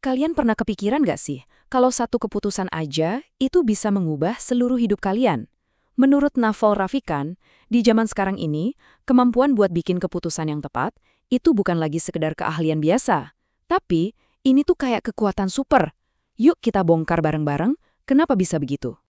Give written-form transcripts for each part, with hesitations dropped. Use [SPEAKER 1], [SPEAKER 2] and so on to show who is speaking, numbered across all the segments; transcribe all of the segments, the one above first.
[SPEAKER 1] Kalian pernah kepikiran nggak sih, kalau satu keputusan aja itu bisa mengubah seluruh hidup kalian? Menurut Naval Ravikant, di zaman sekarang ini, kemampuan buat bikin keputusan yang tepat itu bukan lagi sekedar keahlian biasa. Tapi, ini tuh kayak kekuatan super. Yuk kita bongkar bareng-bareng, kenapa bisa begitu?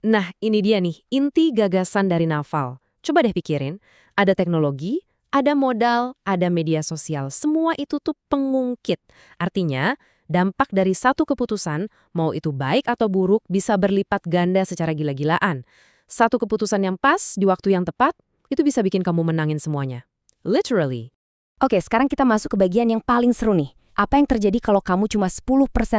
[SPEAKER 2] Nah, ini dia nih, inti gagasan dari Naval. Coba deh pikirin, ada teknologi, ada modal, ada media sosial. Semua itu tuh pengungkit. Artinya, dampak dari satu keputusan, mau itu baik atau buruk, bisa berlipat ganda secara gila-gilaan. Satu keputusan yang pas, di waktu yang tepat, itu bisa bikin kamu menangin semuanya. Literally.
[SPEAKER 3] Oke, sekarang kita masuk ke bagian yang paling seru nih. Apa yang terjadi kalau kamu cuma 10%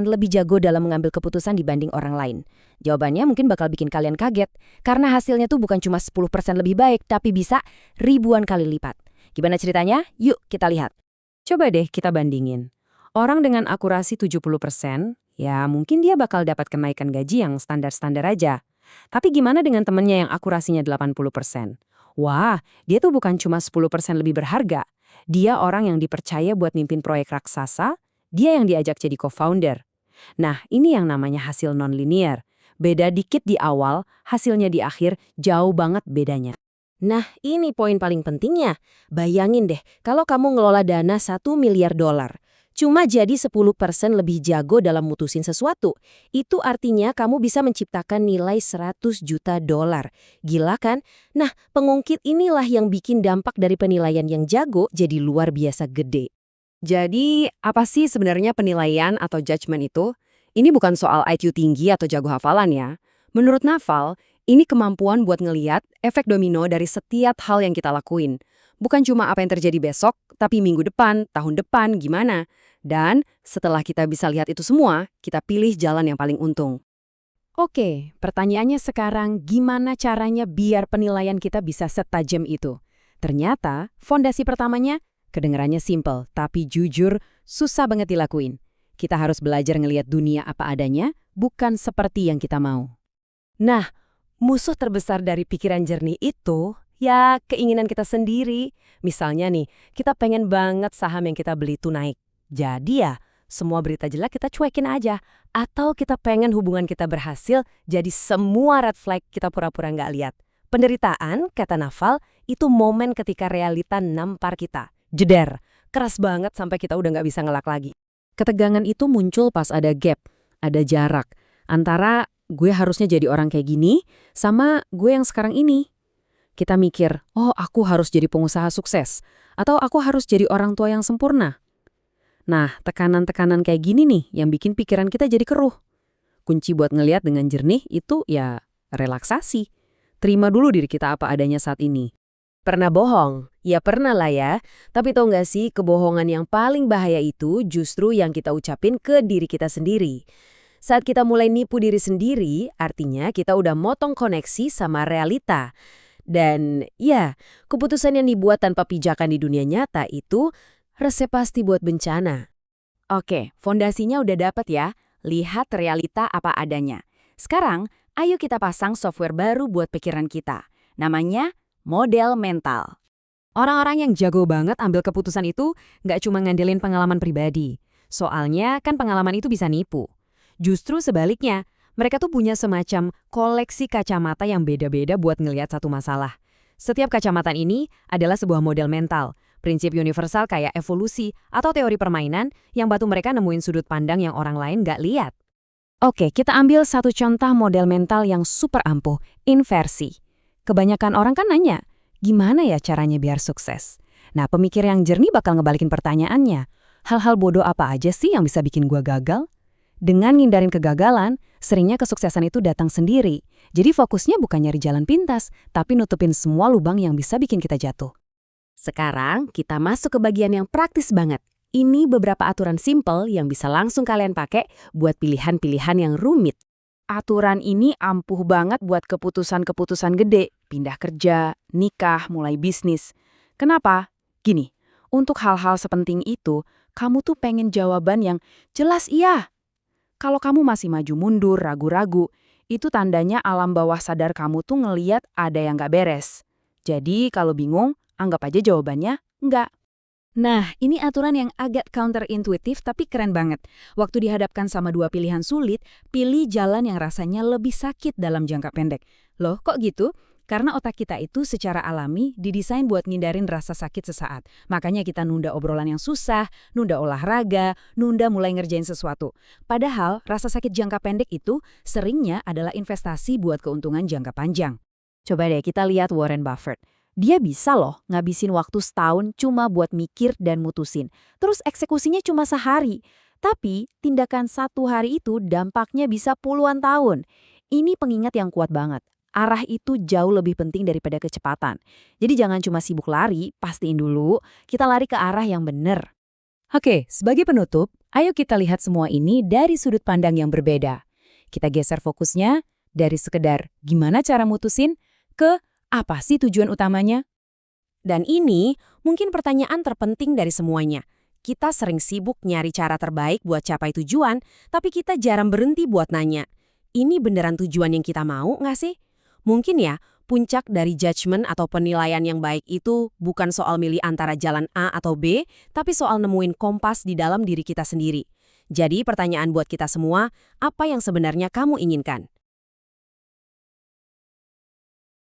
[SPEAKER 3] lebih jago dalam mengambil keputusan dibanding orang lain? Jawabannya mungkin bakal bikin kalian kaget, karena hasilnya tuh bukan cuma 10% lebih baik, tapi bisa ribuan kali lipat. Gimana ceritanya? Yuk kita lihat.
[SPEAKER 2] Coba deh kita bandingin. Orang dengan akurasi 70%, ya mungkin dia bakal dapat kenaikan gaji yang standar-standar aja. Tapi gimana dengan temennya yang akurasinya 80%? Wah, dia tuh bukan cuma 10% lebih berharga. Dia orang yang dipercaya buat mimpin proyek raksasa, dia yang diajak jadi co-founder. Nah, ini yang namanya hasil non-linear. Beda dikit di awal, hasilnya di akhir jauh banget bedanya.
[SPEAKER 3] Nah, ini poin paling pentingnya. Bayangin deh, kalau kamu ngelola dana 1 miliar dolar, cuma jadi 10% lebih jago dalam mutusin sesuatu. Itu artinya kamu bisa menciptakan nilai 100 juta dolar. Gila kan? Nah, pengungkit inilah yang bikin dampak dari penilaian yang jago jadi luar biasa gede.
[SPEAKER 2] Jadi, apa sih sebenarnya penilaian atau judgement itu? Ini bukan soal IQ tinggi atau jago hafalan ya. Menurut Naval, ini kemampuan buat ngeliat efek domino dari setiap hal yang kita lakuin. Bukan cuma apa yang terjadi besok, tapi minggu depan, tahun depan, gimana. Dan setelah kita bisa lihat itu semua, kita pilih jalan yang paling untung.
[SPEAKER 1] Oke, pertanyaannya sekarang gimana caranya biar penilaian kita bisa setajam itu? Ternyata, fondasi pertamanya kedengarannya simple, tapi jujur susah banget dilakuin. Kita harus belajar ngelihat dunia apa adanya, bukan seperti yang kita mau.
[SPEAKER 3] Nah, musuh terbesar dari pikiran jernih itu, ya keinginan kita sendiri. Misalnya nih, kita pengen banget saham yang kita beli itu naik. Jadi ya, semua berita jelek kita cuekin aja. Atau kita pengen hubungan kita berhasil, jadi semua red flag kita pura-pura nggak lihat. Penderitaan, kata Naval, itu momen ketika realita nampar kita. Jeder, keras banget sampai kita udah nggak bisa ngelak lagi.
[SPEAKER 2] Ketegangan itu muncul pas ada gap, ada jarak antara gue harusnya jadi orang kayak gini sama gue yang sekarang ini. Kita mikir, oh aku harus jadi pengusaha sukses, atau aku harus jadi orang tua yang sempurna. Nah, tekanan-tekanan kayak gini nih yang bikin pikiran kita jadi keruh. Kunci buat ngelihat dengan jernih itu ya relaksasi. Terima dulu diri kita apa adanya saat ini.
[SPEAKER 3] Pernah bohong? Ya pernah lah ya. Tapi tau nggak sih, kebohongan yang paling bahaya itu justru yang kita ucapin ke diri kita sendiri. Saat kita mulai nipu diri sendiri, artinya kita udah motong koneksi sama realita. Dan ya, keputusan yang dibuat tanpa pijakan di dunia nyata itu resep pasti buat bencana.
[SPEAKER 1] Oke, fondasinya udah dapet ya. Lihat realita apa adanya. Sekarang, ayo kita pasang software baru buat pikiran kita. Namanya model mental. Orang-orang yang jago banget ambil keputusan itu nggak cuma ngandelin pengalaman pribadi. Soalnya kan pengalaman itu bisa nipu. Justru sebaliknya, mereka tuh punya semacam koleksi kacamata yang beda-beda buat ngelihat satu masalah. Setiap kacamata ini adalah sebuah model mental, prinsip universal kayak evolusi atau teori permainan yang bantu mereka nemuin sudut pandang yang orang lain nggak lihat. Oke, kita ambil satu contoh model mental yang super ampuh, inversi. Kebanyakan orang kan nanya, gimana ya caranya biar sukses? Nah, pemikir yang jernih bakal ngebalikin pertanyaannya. Hal-hal bodoh apa aja sih yang bisa bikin gua gagal? Dengan ngindarin kegagalan, seringnya kesuksesan itu datang sendiri. Jadi fokusnya bukan nyari jalan pintas, tapi nutupin semua lubang yang bisa bikin kita jatuh. Sekarang kita masuk ke bagian yang praktis banget. Ini beberapa aturan simple yang bisa langsung kalian pakai buat pilihan-pilihan yang rumit. Aturan ini ampuh banget buat keputusan-keputusan gede, pindah kerja, nikah, mulai bisnis. Kenapa? Gini, untuk hal-hal sepenting itu, kamu tuh pengen jawaban yang jelas iya. Kalau kamu masih maju mundur, ragu-ragu, itu tandanya alam bawah sadar kamu tuh ngeliat ada yang gak beres. Jadi kalau bingung, anggap aja jawabannya enggak. Nah, ini aturan yang agak counterintuitif tapi keren banget. Waktu dihadapkan sama dua pilihan sulit, pilih jalan yang rasanya lebih sakit dalam jangka pendek. Loh, kok gitu? Karena otak kita itu secara alami didesain buat ngindarin rasa sakit sesaat. Makanya kita nunda obrolan yang susah, nunda olahraga, nunda mulai ngerjain sesuatu. Padahal rasa sakit jangka pendek itu seringnya adalah investasi buat keuntungan jangka panjang.
[SPEAKER 2] Coba deh kita lihat Warren Buffett. Dia bisa loh ngabisin waktu setahun cuma buat mikir dan mutusin. Terus eksekusinya cuma sehari. Tapi tindakan satu hari itu dampaknya bisa puluhan tahun. Ini pengingat yang kuat banget. Arah itu jauh lebih penting daripada kecepatan. Jadi jangan cuma sibuk lari, pastiin dulu kita lari ke arah yang benar.
[SPEAKER 1] Oke, sebagai penutup, ayo kita lihat semua ini dari sudut pandang yang berbeda. Kita geser fokusnya dari sekedar gimana cara mutusin ke apa sih tujuan utamanya?
[SPEAKER 2] Dan ini mungkin pertanyaan terpenting dari semuanya. Kita sering sibuk nyari cara terbaik buat capai tujuan, tapi kita jarang berhenti buat nanya, ini beneran tujuan yang kita mau nggak sih? Mungkin ya, puncak dari judgement atau penilaian yang baik itu bukan soal milih antara jalan A atau B, tapi soal nemuin kompas di dalam diri kita sendiri. Jadi pertanyaan buat kita semua, apa yang sebenarnya kamu inginkan?